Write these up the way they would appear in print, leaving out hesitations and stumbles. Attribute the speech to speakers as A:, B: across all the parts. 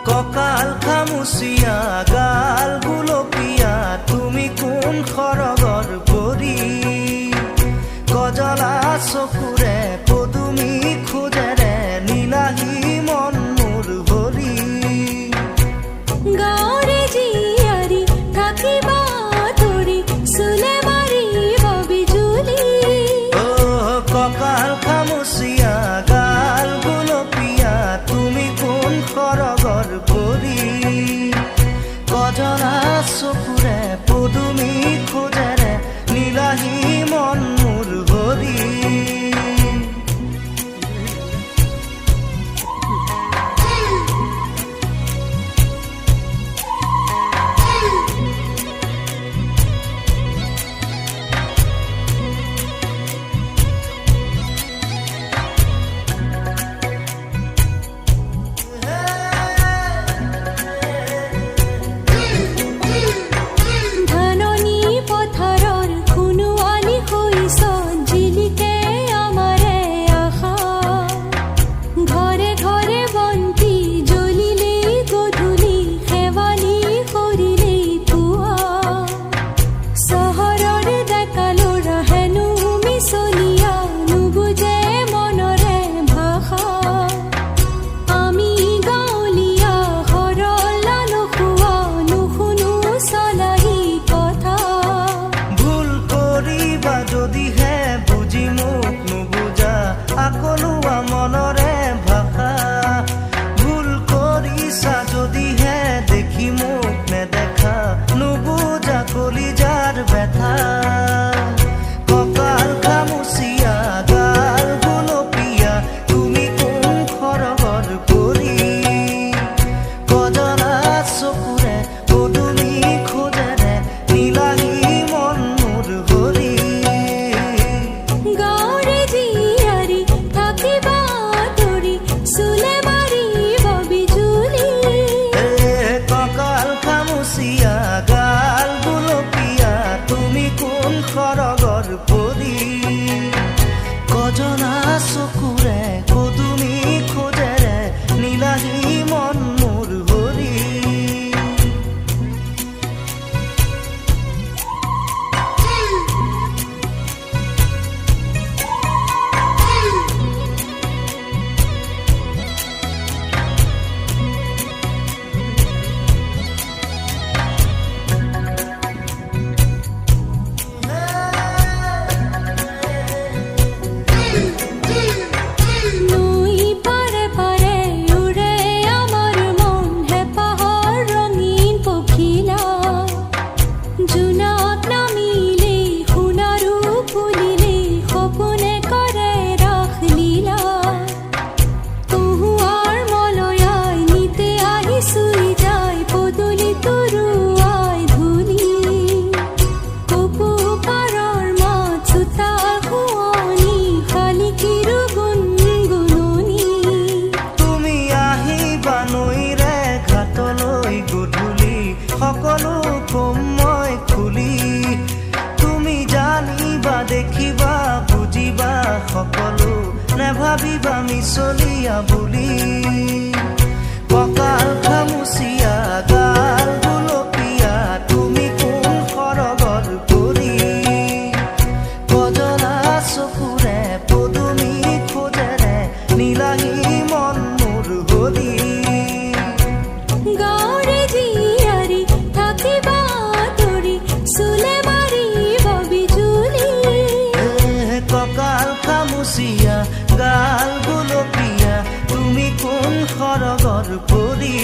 A: ককাল খামুচিয়া গাল গুলপীয়া তুমি কোন খৰগৰ পৰি কজলা চকুৰে পদুমী খোজেৰে নীলাহী মন মোৰ ভৰি
B: গাঁৱৰে জীয়াৰী থাকিবা তৰি চুলে মাৰিব বিজুলী
A: ককাল খামুচিয়া গাল গুলপীয়া তুমি কোন খৰগৰ পৰি কজলা চকুৰে পদুমী খোজেৰে নীলাহী মন মোৰ ভৰি ককাল খামুচিয়া গাল গুলপীয়া তুমি কোন খৰগৰ পৰি কজলা চকুৰে পদুমী খোজেৰে নীলাহী মন মোৰ ভৰি
B: গাঁৱৰে জীয়াৰী থাকিবা তৰি চুলে মাৰিব বিজুলী
A: ককাল খামুচিয়া গাল গুলপীয়া তুমি কোন খৰগৰ পৰি কজলা চকুৰে পদুমী খোজেৰে নীলাহী মন মোৰ ভৰি
B: নৈ পাৰে পাৰে উৰে আমাৰ মন হেঁপাহৰ ৰঙীন পখিলা জোনাক নামিলে সোণাৰু ফুলিলে সপোনে কৰে ৰাসলীলা কহুৱাৰ মলয়াই নিতে আহি চুই যায় পদূলি তৰুৱাই ধূলি কপু পাৰৰ মাত চোতাল শুৱনি শালিকীৰো গুণগুণনি
A: তুমি আহিবা নৈৰে ঘাটলৈ গধূলি সকলো কম মই খুলি তুমি জানিবা দেখিবা বুজিবা সকলো নেভাবিবা মিছলীয়া বুলি ককাল খামুচিয়া গাল গুলপীয়া তুমি কোন খৰগৰ পৰি কজলা চকুৰে পদুমী খোজেৰে নীলাহী মন মোৰ ভৰি
B: গাঁৱৰে জীয়াৰী থাকিবা তৰি চুলে মাৰিব বিজুলী
A: ককাল খামুচিয়া গাল গুলপীয়া তুমি কোন খৰগৰ পৰি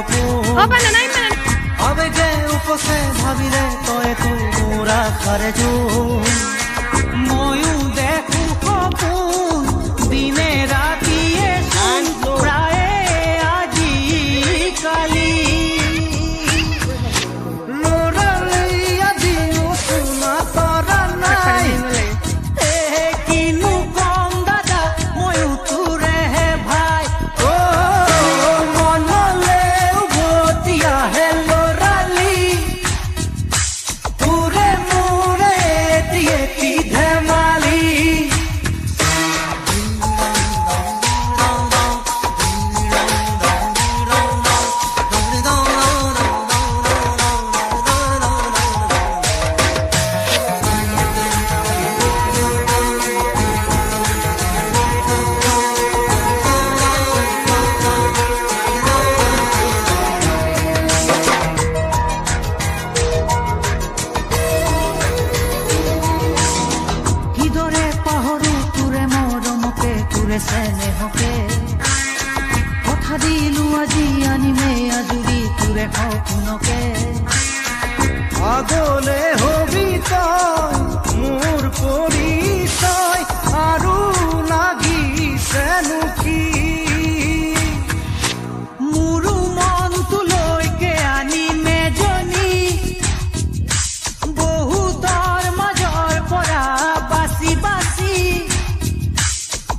A: সপোন আবেগে উপচে ভাবিলে তইতো মোৰ আশাৰে জোন ময়ো দেখো সপোন দিনে ৰাতিয়ে চোন প্ৰায়ে আজি কালি ল'ৰালি আজিও শুনা তৰা নাই কিনো কম দাদা ময়ো তোৰেহে ভাই মনলে উভতি আহে ল'ৰালি তোৰে মোৰে এটি ধেমালি কিদৰে পাহৰো তোৰে মৰমকে তোৰে চেনেহকে কথা দিলো আজি আনিমে আজুৰি তোৰে সপোনকে আগলে হবি তই মোৰ পৰিচয় আৰু লাগিছেনো কি মোৰো মনটোলৈকে আনিমে জনী বহুতৰ মাজৰ পৰা বাচি বাচি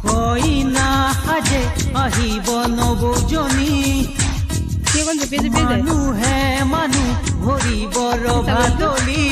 A: কইনা সাজে আহিব নবৌজনী মানুহে মানুহ ভৰিব ৰভাতলি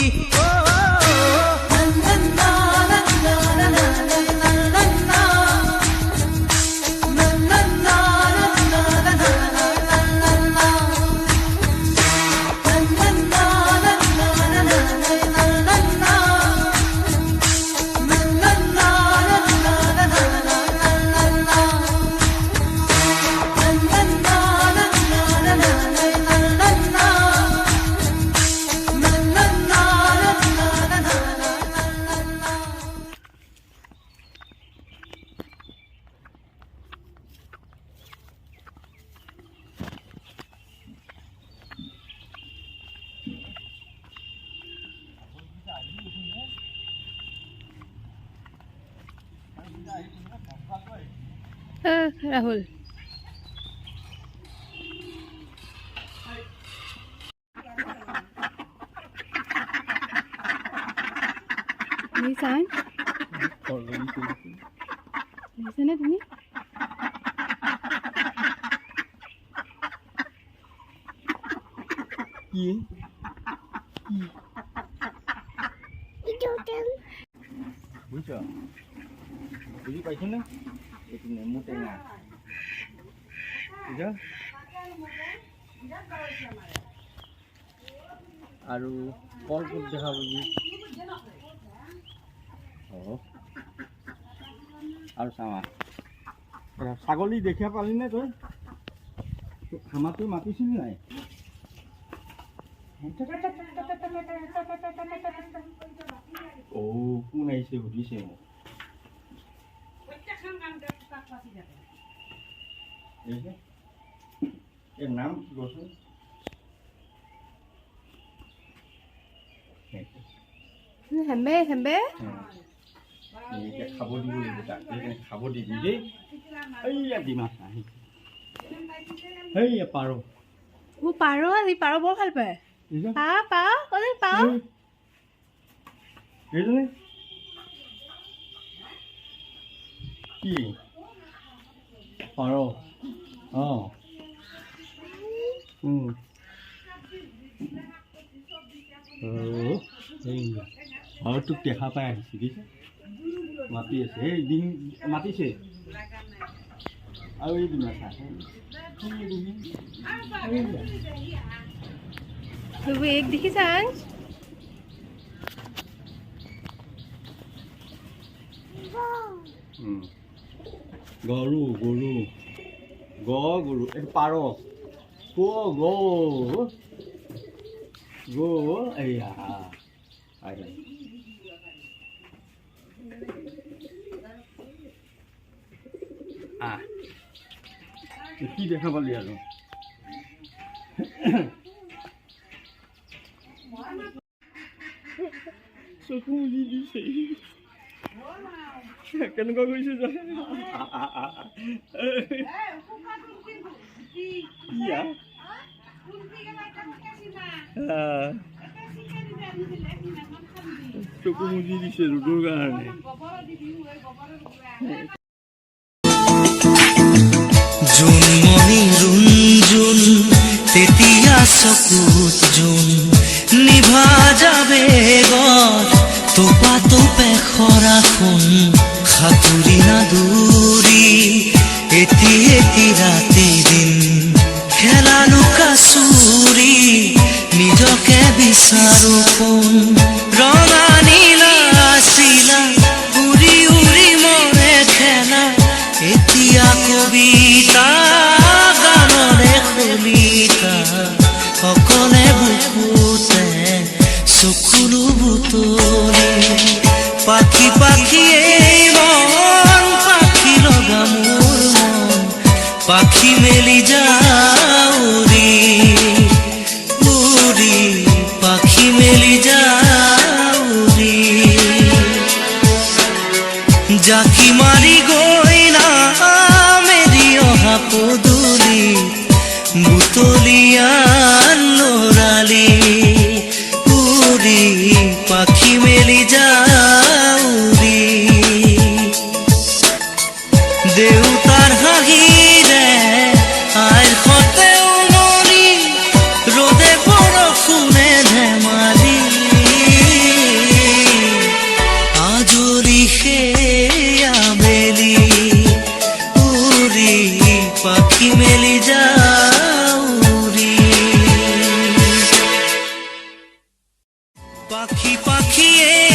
B: রাহুল নিশান নিশানে তুমি
C: কি বুঝছ বুঝি পাইছ না এইটো নেমু টেঙা বুঝা আৰু কলপুত দেখা পাবি আৰু চামা ছাগলী দেখিয়া পালি নে তই আমাৰটো মাতিছিলি নাই ও কোন আহিছে সুধিছে মোক এর নাম কি বলছো
B: হেম্বে হেম্বে
C: এইটা খাব দিব লাগিব তাক খাব দিবি দেই এইয়া ডিমা আহি এইয়া পাৰ
B: পাৰ আজি পাৰ বৰ ভাল পায় পা কলে পা
C: এইজনে কি পাৰ আৰু তোক দেখা পাই আহিছে দেখিছে মাতি আছে এই দিন মাতিছে আৰু এই দিন
B: এক দেখি চাং
C: গৰু গৰু গৰু এইটো পাৰ গো এয়া কি দেখা পালি আৰু চকু মুজি দিছে কেনেকুৱা কৰিছে চকু মুজি দিছে ৰ'দৰ কাৰণে
A: জোনমণি ৰুণজোন তেতিয়া চকুত জোন নিভা যাবে গত তোপা তোপে খৰাখন সাঁতুৰি নাদুৰি এটি এটি ৰাতি দিন খেলা লুকা চুৰি নিজকে বিচাৰো কোন ৰঙা নীলা চিলা উৰি উৰি মৰে খেলা এতিয়া কবিতা গানৰে কবিতা সকলে বুকুতে চকুলো বুটলি পাখি পাখিয়ে মন পাখি লগা মোৰ মন পাখি মেলি যাউৰি উৰি পাখি মেলি যাউৰি জাকি মাৰি গৈ না মেলি অহা পদূলি বুটলিয়ান লৰালি উৰি পাখি মেলি যাউৰি দেউতাৰ হাঁহিৰে আইৰ সতে উমলি ৰ'দে বৰষুণে ধেমালি আজৰি সেয়া বেলি উৰি পাখি মেলি যাউৰি পাখি পাখিয়ে